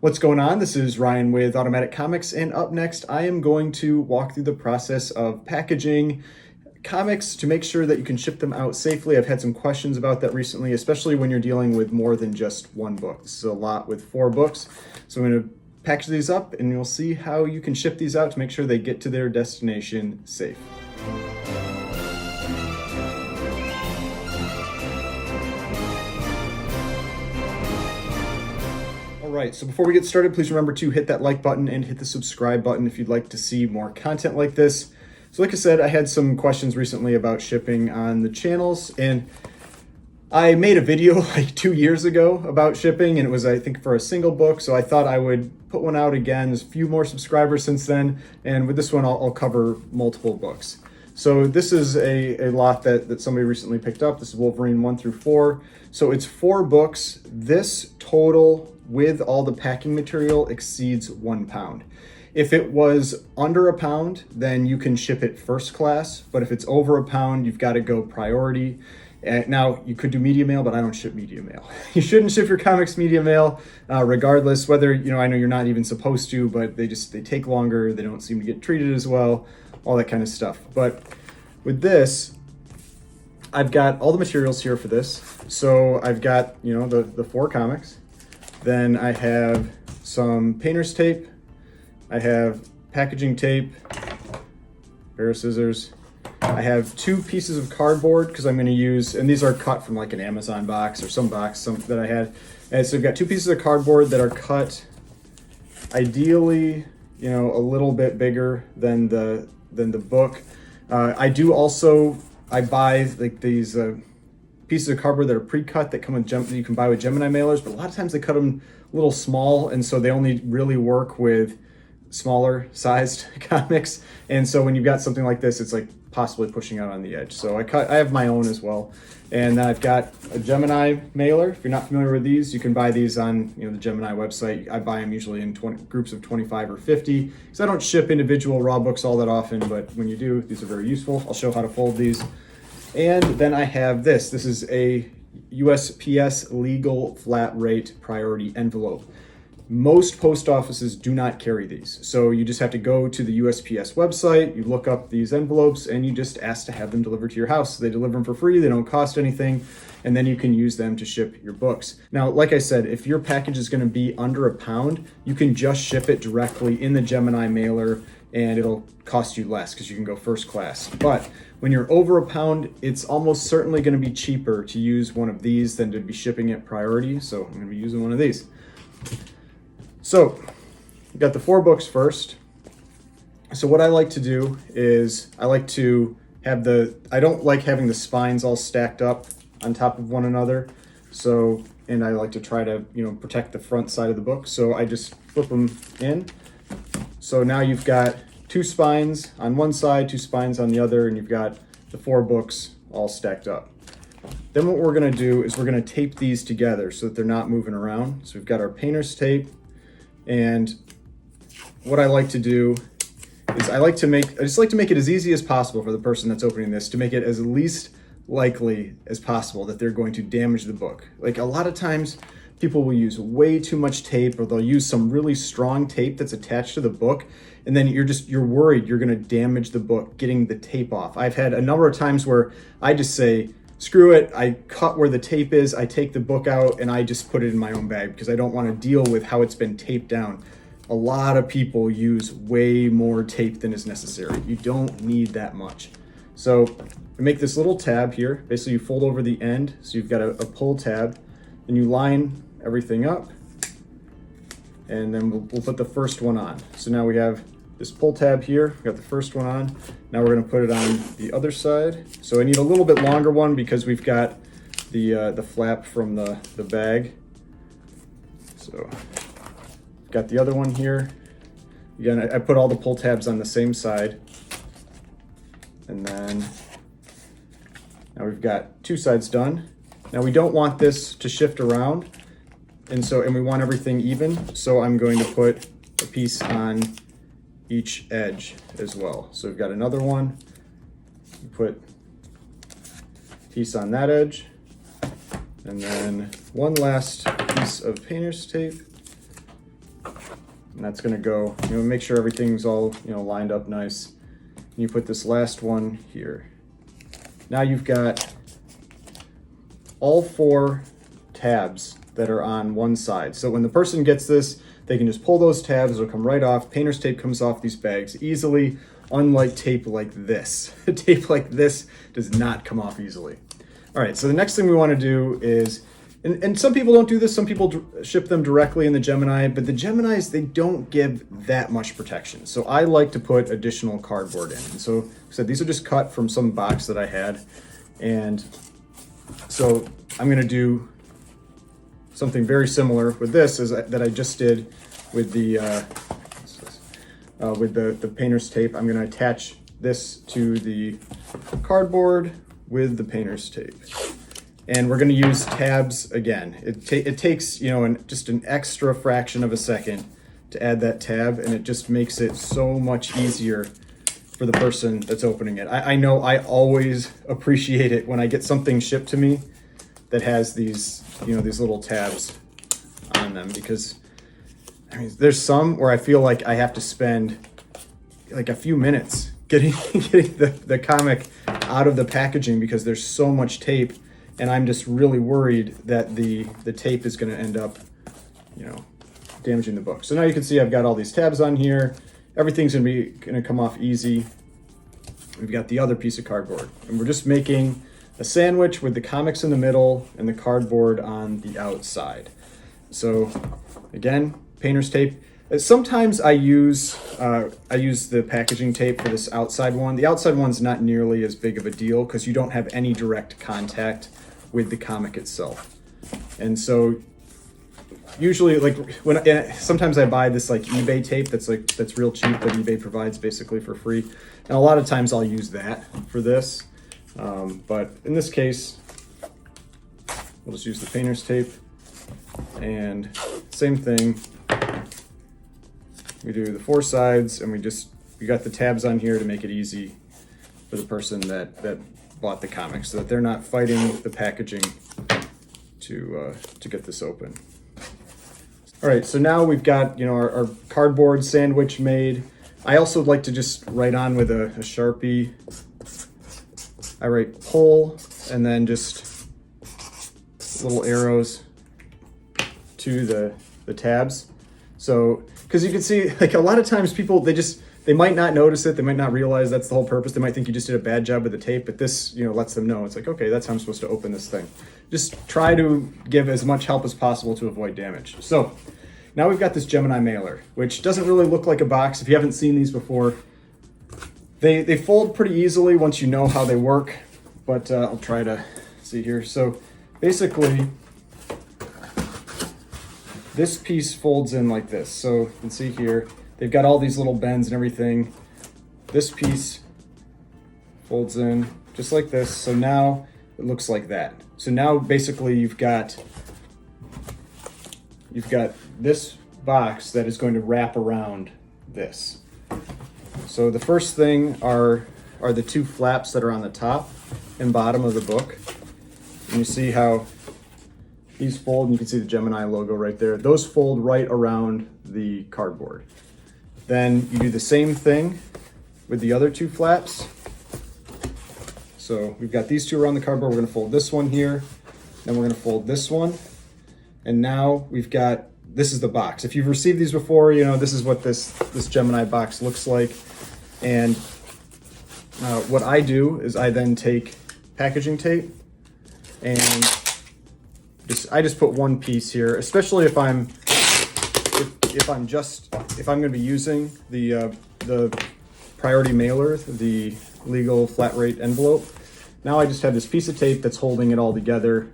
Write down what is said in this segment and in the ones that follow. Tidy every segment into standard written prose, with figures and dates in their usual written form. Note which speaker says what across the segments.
Speaker 1: What's going on? This is Ryan with Automatic Comics, and up next I am going to walk through the process of packaging comics to make sure that you can ship them out safely. I've had some questions about that recently, especially when you're dealing with more than just one book. This is a lot with 4 books. So I'm going to package these up and you'll see how you can ship these out to make sure they get to their destination safe. Alright, so before we get started, please remember to hit that like button and hit the subscribe button if you'd like to see more content like this. So like I said, I had some questions recently about shipping on the channels, and I made a video like 2 years ago about shipping, and it was, I think, for a single book, so I thought I would put one out again. There's a few more subscribers since then, and with this one I'll cover multiple books. So this is a lot that somebody recently picked up. This is Wolverine 1 through 4. So it's 4 books. This total with all the packing material exceeds 1 pound. If it was under a pound, then you can ship it first class, but if it's over a pound, you've got to go priority. Now, you could do media mail, but I don't ship media mail. You shouldn't ship your comics media mail, regardless, whether, I know you're not even supposed to, but they take longer, they don't seem to get treated as well, all that kind of stuff. But with this, I've got all the materials here for this. So I've got, the 4 comics. Then I have some painter's tape. I have packaging tape, pair of scissors. I have 2 pieces of cardboard because I'm going to use, and these are cut from like an Amazon box or some box that I had. And so I've got 2 pieces of cardboard that are cut ideally, a little bit bigger than the book. I buy like these pieces of cardboard that are pre-cut that come with that you can buy with Gemini mailers, but a lot of times they cut them a little small, and so they only really work with smaller sized comics. And so when you've got something like this, it's like possibly pushing out on the edge. So I have my own as well. And then I've got a Gemini mailer. If you're not familiar with these, you can buy these on the Gemini website. I buy them usually in groups of 25 or 50 because I don't ship individual raw books all that often, but when you do, these are very useful. I'll show how to fold these. And then I have this. This is a USPS legal flat rate priority envelope. Most post offices do not carry these. So you just have to go to the USPS website, you look up these envelopes, and you just ask to have them delivered to your house. They deliver them for free, they don't cost anything, and then you can use them to ship your books. Now, like I said, if your package is gonna be under a pound, you can just ship it directly in the Gemini mailer, and it'll cost you less because you can go first class. But when you're over a pound, it's almost certainly gonna be cheaper to use one of these than to be shipping it priority, so I'm gonna be using one of these. So, we got the 4 books first. So what I like to do is I don't like having the spines all stacked up on top of one another. So, and I like to try to, protect the front side of the book. So I just flip them in. So now you've got 2 spines on one side, 2 spines on the other, and you've got the 4 books all stacked up. Then what we're gonna do is we're gonna tape these together so that they're not moving around. So we've got our painter's tape. And what I like to do is I just like to make it as easy as possible for the person that's opening this, to make it as least likely as possible that they're going to damage the book. Like a lot of times people will use way too much tape, or they'll use some really strong tape that's attached to the book, and then you're worried you're gonna damage the book getting the tape off. I've had a number of times where I just say, screw it, I cut where the tape is, I take the book out, and I just put it in my own bag because I don't want to deal with how it's been taped down. A lot of people use way more tape than is necessary. You don't need that much. So I make this little tab here. Basically, you fold over the end, so you've got a pull tab, and you line everything up, and then we'll put the first one on. So now we have this pull tab here, we got the first one on. Now we're gonna put it on the other side. So I need a little bit longer one because we've got the flap from the bag. So got the other one here. Again, I put all the pull tabs on the same side. And then now we've got 2 sides done. Now we don't want this to shift around, and we want everything even. So I'm going to put a piece on each edge as well. So we've got another one, put a piece on that edge, and then one last piece of painter's tape, And that's gonna go, make sure everything's all, lined up nice. And you put this last one here. Now you've got all 4 tabs that are on one side. So when the person gets this, they can just pull those tabs, it'll come right off. Painter's tape comes off these bags easily, unlike tape like this. Tape like this does not come off easily. All right, so the next thing we wanna do is, and some people don't do this, some people ship them directly in the Gemini, but the Geminis, they don't give that much protection. So I like to put additional cardboard in. And so, like I said, these are just cut from some box that I had. And so I'm gonna do something very similar with this that I just did with the painter's tape. I'm gonna attach this to the cardboard with the painter's tape. And we're gonna use tabs again. It takes, just an extra fraction of a second to add that tab, and it just makes it so much easier for the person that's opening it. I know I always appreciate it when I get something shipped to me that has these, these little tabs on them, because there's some where I feel like I have to spend like a few minutes getting the comic out of the packaging because there's so much tape, and I'm just really worried that the tape is going to end up, damaging the book. So now you can see I've got all these tabs on here. Everything's going to come off easy. We've got the other piece of cardboard, and we're just making a sandwich with the comics in the middle and the cardboard on the outside. So again, painter's tape. Sometimes I use the packaging tape for this outside one. The outside one's not nearly as big of a deal because you don't have any direct contact with the comic itself. And so usually, like sometimes I buy this like eBay tape that's real cheap that eBay provides basically for free. And a lot of times I'll use that for this. But in this case, we'll just use the painter's tape, and same thing. We do the 4 sides, and we got the tabs on here to make it easy for the person that bought the comic, so that they're not fighting the packaging to get this open. All right, so now we've got our cardboard sandwich made. I also like to just write on with a Sharpie. I write pull and then just little arrows to the tabs. So, because you can see, like a lot of times people, they might not notice it. They might not realize that's the whole purpose. They might think you just did a bad job with the tape, but this, lets them know. It's like, okay, that's how I'm supposed to open this thing. Just try to give as much help as possible to avoid damage. So now we've got this Gemini Mailer, which doesn't really look like a box. If you haven't seen these before, they fold pretty easily once you know how they work, but I'll try to see here. So basically, this piece folds in like this. So you can see here, they've got all these little bends and everything. This piece folds in just like this. So now it looks like that. So now basically you've got this box that is going to wrap around this. So the first thing are the 2 flaps that are on the top and bottom of the book. And you see how these fold, and you can see the Gemini logo right there. Those fold right around the cardboard. Then you do the same thing with the other 2 flaps. So we've got these 2 around the cardboard. We're gonna fold this one here, then we're gonna fold this one. And now we've got, this is the box. If you've received these before, this is what this Gemini box looks like. And what I do is I then take packaging tape and I just put 1 piece here, especially if I'm going to be using the priority mailer, the legal flat rate envelope. Now I just have this piece of tape that's holding it all together,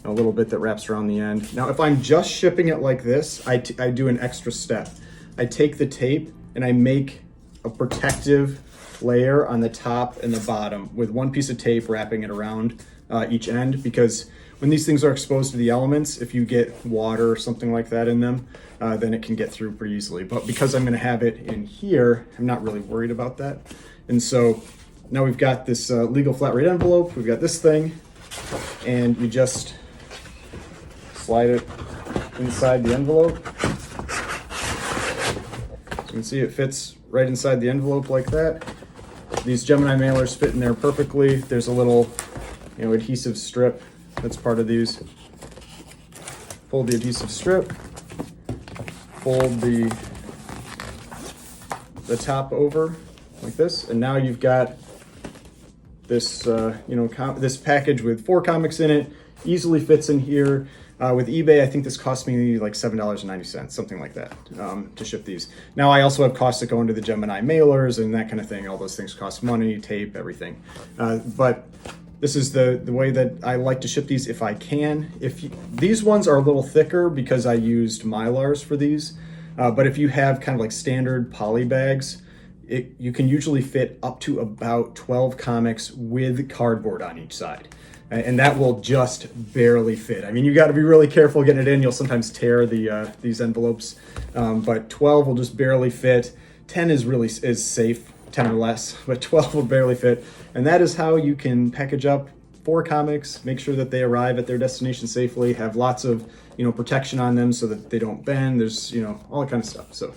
Speaker 1: a little bit that wraps around the end. Now if I'm just shipping it like this, I do an extra step. I take the tape and I make a protective layer on the top and the bottom with 1 piece of tape wrapping it around each end, because when these things are exposed to the elements, if you get water or something like that in them, then it can get through pretty easily. But because I'm gonna have it in here, I'm not really worried about that. And so now we've got this legal flat rate envelope, we've got this thing, and you just slide it inside the envelope. You can see it fits right inside the envelope like that. These Gemini mailers fit in there perfectly. There's a little, adhesive strip that's part of these. Fold the adhesive strip, fold the top over like this, and now you've got this, this package with 4 comics in it. Easily fits in here. With eBay, I think this cost me like $7.90, something like that, to ship these. Now I also have costs that go into the Gemini mailers and that kind of thing. All those things cost money, tape, everything. But this is the way that I like to ship these if I can. These ones are a little thicker because I used Mylars for these. But if you have kind of like standard poly bags, you can usually fit up to about 12 comics with cardboard on each side. And that will just barely fit. I mean, you got to be really careful getting it in. You'll sometimes tear these envelopes, but 12 will just barely fit. 10 is safe, 10 or less, but 12 will barely fit. And that is how you can package up 4 comics, make sure that they arrive at their destination safely, have lots of protection on them so that they don't bend. There's all that kind of stuff. So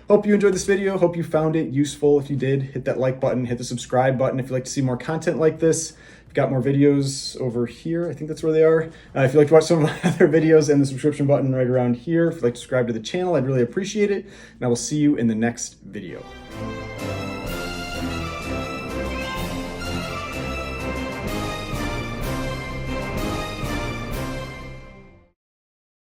Speaker 1: hope you enjoyed this video. Hope you found it useful. If you did, hit that like button, hit the subscribe button if you'd like to see more content like this. Got more videos over here. I think that's where they are. If you'd like to watch some of my other videos, and the subscription button right around here. If you'd like to subscribe to the channel, I'd really appreciate it. And I will see you in the next video.